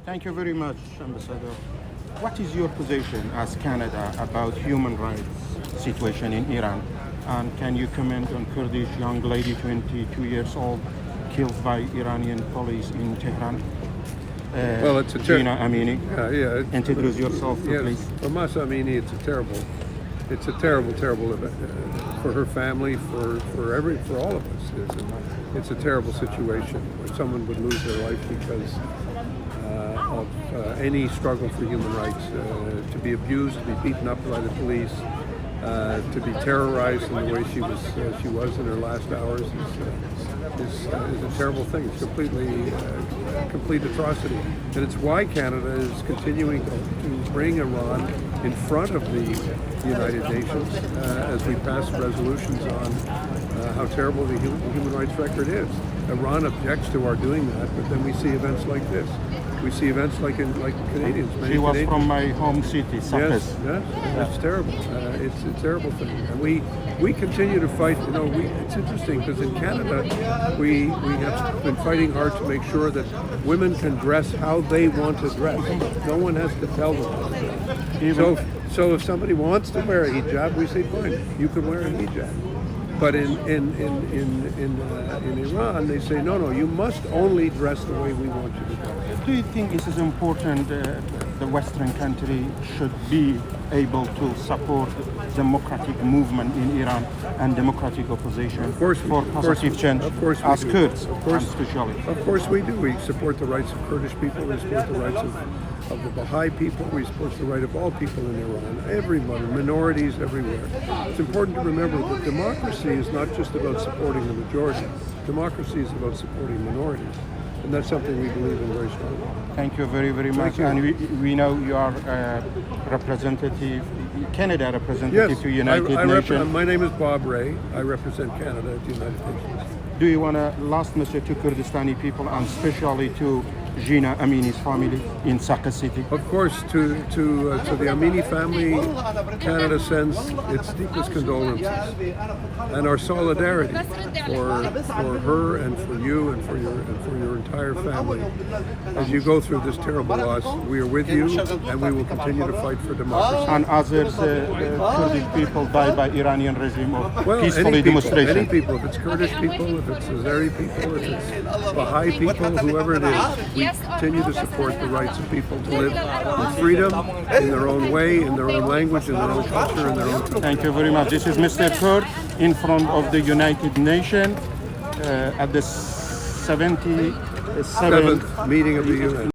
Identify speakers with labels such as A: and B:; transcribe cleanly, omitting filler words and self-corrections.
A: Thank you very much, Ambassador. What is your position as Canada about human rights situation in Iran? And can you comment on Kurdish young lady, 22 years old, killed by Iranian police in Tehran?
B: Well, it's a
A: Zhina Amini.
B: Yeah.
A: Introduce yourself,
B: Yes,
A: please.
B: for Masa Amini, it's a terrible event for her family, for all of us. It's a terrible situation where someone would lose their life because of any struggle for human rights. To be abused, to be beaten up by the police, to be terrorized in the way she was in her last hours is a terrible thing. It's complete atrocity, and it's why Canada is continuing to bring Iran in front of the United Nations as we pass resolutions on how terrible the human rights record is. Iran objects to our doing that, but then we see events like this. We see events like Canadians.
A: She was from my home city, Sakis.
B: Yes, it's terrible. It's a terrible thing, and we continue to fight. It's interesting because in Canada we have been fighting hard to make sure that women can dress how they want to dress. No one has to tell them how to dress. So if somebody wants to wear a hijab, we say fine, you can wear a hijab. But in Iran, they say no, you must only dress the way we want you to dress.
A: Do you think it is important the Western country should be able to support democratic movement in Iran and democratic opposition for positive change as Kurds, especially?
B: Of course we do. We support the rights of Kurdish people. We support the rights of the Baha'i people. We support the right of all people in Iran, everyone, minorities everywhere. It's important to remember that democracy is not just about supporting the majority. Democracy is about supporting minorities. And that's something we believe in very strongly.
A: Thank you very, very much. And we know you are representative, Canada representative to United Nations.
B: My name is Bob Ray. I represent Canada at the United Nations.
A: Do you want to last message to Kurdistani people and especially to Zhina Amini's family in Sakis City?
B: Of course, to the Amini family, Canada sends its deepest condolences and our solidarity for her and for you and for your entire family. As you go through this terrible loss, we are with you and we will continue to fight for democracy.
A: And others, Kurdish people died by Iranian regime or peacefully demonstration.
B: Any people, if it's Kurdish people, if it's Azeri people, if it's Baha'i people, whoever it is, we continue to support the rights of people to live in freedom, in their own way, in their own language, in their own culture, in their own country.
A: Thank you very much. This is Mr. Kurd in front of the United Nations at the 77th
B: meeting of the UN.